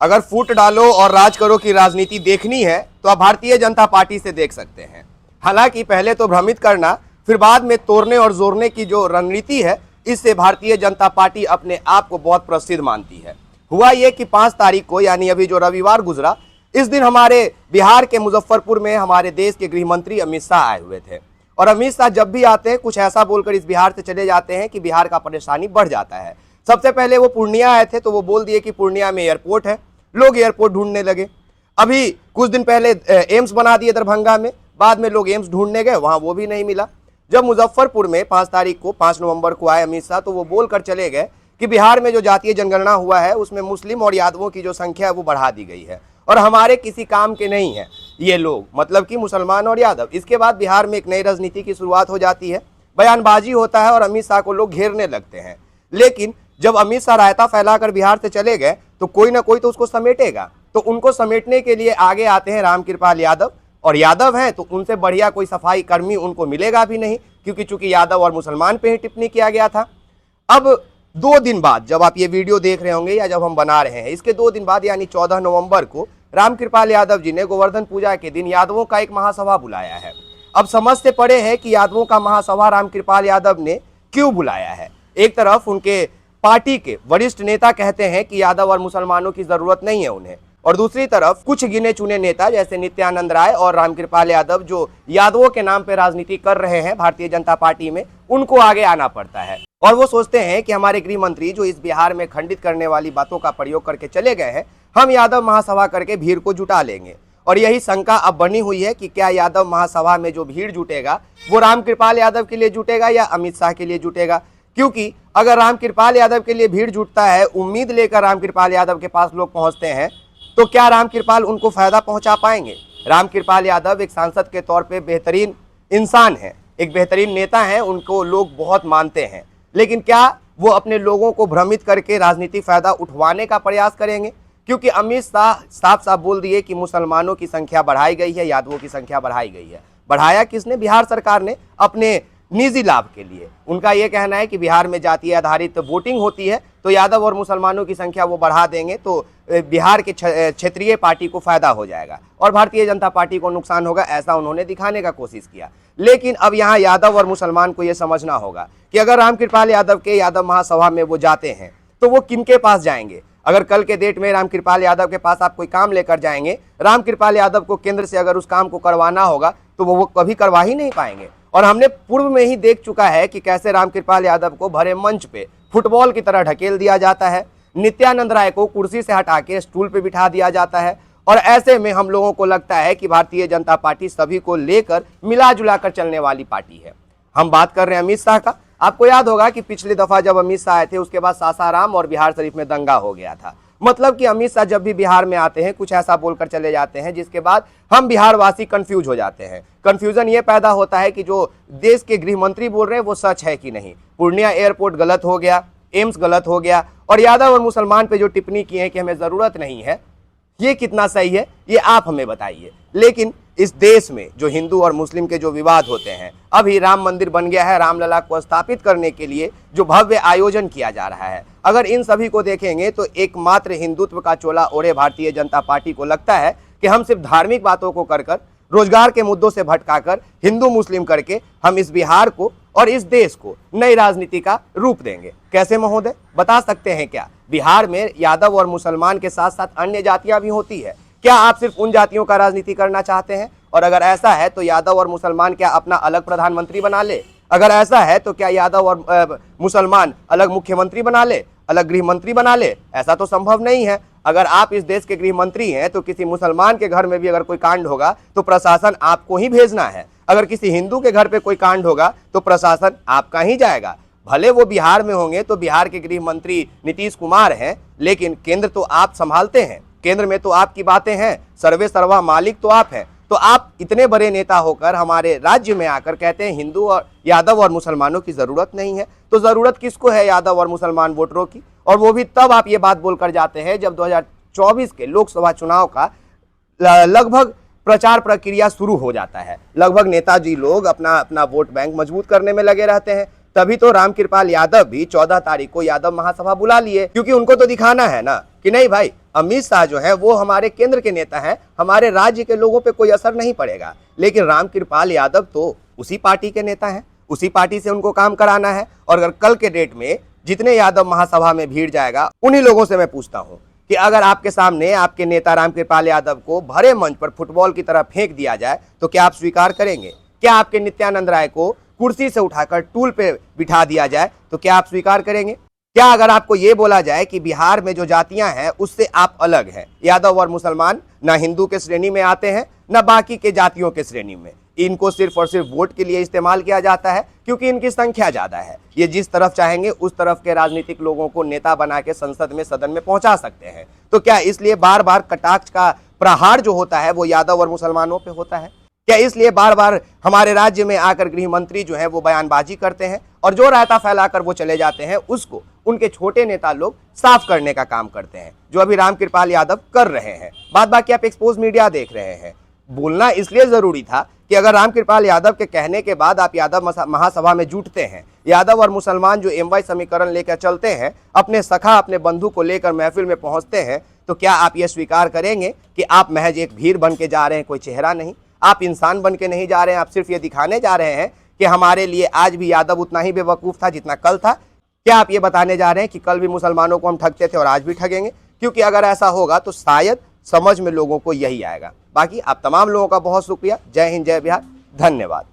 अगर फूट डालो और राज करो की राजनीति देखनी है तो आप भारतीय जनता पार्टी से देख सकते हैं। हालांकि पहले तो भ्रमित करना, फिर बाद में तोड़ने और जोड़ने की जो रणनीति है, इससे भारतीय जनता पार्टी अपने आप को बहुत प्रसिद्ध मानती है। हुआ ये कि 5 तारीख को, यानी अभी जो रविवार गुजरा, इस दिन हमारे बिहार के मुजफ्फरपुर में हमारे देश के गृह मंत्री अमित शाह आए हुए थे। और अमित शाह जब भी आते हैं कुछ ऐसा बोलकर इस बिहार से चले जाते हैं कि बिहार का परेशानी बढ़ जाता है। सबसे पहले वो पूर्णिया आए थे तो वो बोल दिए कि पूर्णिया में एयरपोर्ट है, लोग एयरपोर्ट ढूंढने लगे। अभी कुछ दिन पहले एम्स बना दिए दरभंगा में, बाद में लोग एम्स ढूंढने गए, वहां वो भी नहीं मिला। जब मुजफ्फरपुर में 5 तारीख को 5 नवंबर को आए अमित शाह तो वो बोलकर चले गए कि बिहार में जो जातीय जनगणना हुआ है उसमें मुस्लिम और यादवों की जो संख्या है वो बढ़ा दी गई है और हमारे किसी काम के नहीं है ये लोग, मतलब कि मुसलमान और यादव। इसके बाद बिहार में एक नई राजनीति की शुरुआत हो जाती है, बयानबाजी होता है और अमित शाह को लोग घेरने लगते हैं। लेकिन जब अमित शाह रायता फैलाकर बिहार से चले गए तो कोई ना कोई तो उसको समेटेगा, तो उनको समेटने के लिए आगे आते हैं रामकृपाल यादव। और यादव हैं तो उनसे बढ़िया कोई सफाई कर्मी उनको मिलेगा भी नहीं, क्योंकि चूंकि यादव और मुसलमान पे ही टिप्पणी किया गया था। अब 2 दिन बाद, जब आप ये वीडियो देख रहे होंगे या जब हम बना रहे हैं, इसके 2 दिन बाद यानी 14 नवंबर को रामकृपाल यादव जी ने गोवर्धन पूजा के दिन यादवों का एक महासभा बुलाया है। अब समझते पड़े हैं कि यादवों का महासभा रामकृपाल यादव ने क्यों बुलाया है। एक तरफ उनके पार्टी के वरिष्ठ नेता कहते हैं कि यादव और मुसलमानों की जरूरत नहीं है उन्हें, और दूसरी तरफ कुछ गिने चुने नेता जैसे नित्यानंद राय और रामकृपाल यादव जो यादवों के नाम पर राजनीति कर रहे हैं भारतीय जनता पार्टी में, उनको आगे आना पड़ता है। और वो सोचते हैं कि हमारे गृह मंत्री जो इस बिहार में खंडित करने वाली बातों का प्रयोग करके चले गए हैं, हम यादव महासभा करके भीड़ को जुटा लेंगे। और यही शंका अब बनी हुई है कि क्या यादव महासभा में जो भीड़ जुटेगा वो रामकृपाल यादव के लिए जुटेगा या अमित शाह के लिए जुटेगा। क्योंकि अगर रामकृपाल यादव के लिए भीड़ जुटता है, उम्मीद लेकर रामकृपाल यादव के पास लोग पहुंचते हैं, तो क्या रामकृपाल उनको फायदा पहुंचा पाएंगे। रामकृपाल यादव एक सांसद के तौर पे बेहतरीन इंसान है, एक बेहतरीन नेता है, उनको लोग बहुत मानते हैं। लेकिन क्या वो अपने लोगों को भ्रमित करके राजनीतिक फायदा उठवाने का प्रयास करेंगे। क्योंकि अमित शाह साफ साफ बोल दिए कि मुसलमानों की संख्या बढ़ाई गई है, यादवों की संख्या बढ़ाई गई है। बढ़ाया किसने? बिहार सरकार ने, अपने निजी लाभ के लिए। उनका यह कहना है कि बिहार में जातीय आधारित वोटिंग होती है तो यादव और मुसलमानों की संख्या वो बढ़ा देंगे तो बिहार के क्षेत्रीय पार्टी को फायदा हो जाएगा और भारतीय जनता पार्टी को नुकसान होगा, ऐसा उन्होंने दिखाने का कोशिश किया। लेकिन अब यहाँ यादव और मुसलमान को यह समझना होगा कि अगर रामकृपाल यादव के यादव महासभा में वो जाते हैं तो वो किनके पास जाएंगे। अगर कल के डेट में रामकृपाल यादव के पास आप कोई काम लेकर जाएंगे, रामकृपाल यादव को केंद्र से अगर उस काम को करवाना होगा तो वो कभी करवा ही नहीं पाएंगे। और हमने पूर्व में ही देख चुका है कि कैसे रामकृपाल यादव को भरे मंच पे फुटबॉल की तरह ढकेल दिया जाता है, नित्यानंद राय को कुर्सी से हटा के स्टूल पे बिठा दिया जाता है। और ऐसे में हम लोगों को लगता है कि भारतीय जनता पार्टी सभी को लेकर मिला जुला कर चलने वाली पार्टी है। हम बात कर रहे हैं अमित शाह का। आपको याद होगा कि पिछली दफा जब अमित शाह आए थे उसके बाद सासाराम और बिहार शरीफ में दंगा हो गया था। मतलब कि अमित शाह जब भी बिहार में आते हैं कुछ ऐसा बोलकर चले जाते हैं जिसके बाद हम बिहार वासी कंफ्यूज हो जाते हैं। कंफ्यूजन ये पैदा होता है कि जो देश के गृह मंत्री बोल रहे हैं वो सच है कि नहीं। पूर्णिया एयरपोर्ट गलत हो गया, एम्स गलत हो गया, और यादव और मुसलमान पे जो टिप्पणी की है कि हमें जरूरत नहीं है, ये कितना सही है ये आप हमें बताइए। लेकिन इस देश में जो हिंदू और मुस्लिम के जो विवाद होते हैं, अभी राम मंदिर बन गया है, रामलला को स्थापित करने के लिए जो भव्य आयोजन किया जा रहा है, अगर इन सभी को देखेंगे तो एकमात्र हिंदुत्व का चोला ओढ़े भारतीय जनता पार्टी को लगता है कि हम सिर्फ धार्मिक बातों को कर कर, रोजगार के मुद्दों से भटकाकर, हिंदू मुस्लिम करके हम इस बिहार को और इस देश को नई राजनीति का रूप देंगे। कैसे महोदय, बता सकते हैं क्या? बिहार में यादव और मुसलमान के साथ साथ अन्य जातियां भी होती है। क्या आप सिर्फ उन जातियों का राजनीति करना चाहते हैं? और अगर ऐसा है तो यादव और मुसलमान क्या अपना अलग प्रधानमंत्री बना ले? अगर ऐसा है तो क्या यादव और मुसलमान अलग मुख्यमंत्री बना ले, अलग गृह मंत्री बना ले? ऐसा तो संभव नहीं है। अगर आप इस देश के गृह मंत्री हैं तो किसी मुसलमान के घर में भी अगर कोई कांड होगा तो प्रशासन आपको ही भेजना है। अगर किसी हिंदू के घर पे कोई कांड होगा तो प्रशासन आपका ही जाएगा। भले वो बिहार में होंगे तो बिहार के गृह मंत्री नीतीश कुमार हैं, लेकिन केंद्र तो आप संभालते हैं, केंद्र में तो आपकी बातें हैं, सर्वे सर्वा मालिक तो आप हैं। तो आप इतने बड़े नेता होकर हमारे राज्य में आकर कहते हैं हिंदू और यादव और मुसलमानों की जरूरत नहीं है। तो जरूरत किसको है यादव और मुसलमान वोटरों की? और वो भी तब आप ये बात बोलकर जाते हैं जब 2024 के लोकसभा चुनाव का लगभग प्रचार प्रक्रिया शुरू हो जाता है। लगभग नेताजी लोग अपना अपना वोट बैंक मजबूत करने में लगे रहते हैं। तभी तो रामकृपाल यादव भी 14 तारीख को यादव महासभा बुला लिए, क्योंकि उनको तो दिखाना है ना कि नहीं भाई, अमित शाह जो है वो हमारे केंद्र के नेता हैं, हमारे राज्य के लोगों पे कोई असर नहीं पड़ेगा। लेकिन रामकृपाल यादव तो उसी पार्टी के नेता हैं, उसी पार्टी से उनको काम कराना है। और अगर कल के डेट में जितने यादव महासभा में भीड़ जाएगा, उन्हीं लोगों से मैं पूछता हूं कि अगर आपके सामने आपके नेता रामकृपाल यादव को भरे मंच पर फुटबॉल की तरह फेंक दिया जाए तो क्या आप स्वीकार करेंगे? क्या आपके नित्यानंद राय को कुर्सी से उठाकर टूल पे बिठा दिया जाए तो क्या आप स्वीकार करेंगे? क्या अगर आपको ये बोला जाए कि बिहार में जो जातियां हैं उससे आप अलग हैं, यादव और मुसलमान ना हिंदू के श्रेणी में आते हैं ना बाकी के जातियों के श्रेणी में, इनको सिर्फ और सिर्फ वोट के लिए इस्तेमाल किया जाता है क्योंकि इनकी संख्या ज्यादा है, ये जिस तरफ चाहेंगे उस तरफ के राजनीतिक लोगों को नेता बना के संसद में, सदन में पहुंचा सकते हैं, तो क्या इसलिए बार बार कटाक्ष का प्रहार जो होता है वो यादव और मुसलमानों पे होता है? क्या इसलिए बार बार हमारे राज्य में आकर गृह मंत्री जो है वो बयानबाजी करते हैं और जो रायता फैलाकर वो चले जाते हैं उसको उनके छोटे नेता लोग साफ करने का काम करते हैं, जो अभी रामकृपाल यादव कर रहे हैं। बाद बाकी आप एक्सपोज मीडिया देख रहे हैं। बोलना इसलिए जरूरी था कि अगर रामकृपाल यादव के कहने के बाद आप यादव महासभा में जुटते हैं, यादव और मुसलमान जो एमवाई समीकरण लेकर चलते हैं, अपने सखा अपने बंधु को लेकर महफिल में पहुंचते हैं, तो क्या आप ये स्वीकार करेंगे कि आप महज एक भीड़ बन के जा रहे हैं, कोई चेहरा नहीं? आप इंसान बन के नहीं जा रहे हैं, आप सिर्फ ये दिखाने जा रहे हैं कि हमारे लिए आज भी यादव उतना ही बेवकूफ़ था जितना कल था? क्या आप ये बताने जा रहे हैं कि कल भी मुसलमानों को हम ठगते थे और आज भी ठगेंगे? क्योंकि अगर ऐसा होगा तो शायद समझ में लोगों को यही आएगा। बाकी आप तमाम लोगों का बहुत शुक्रिया। जय हिंद, जय बिहार, धन्यवाद।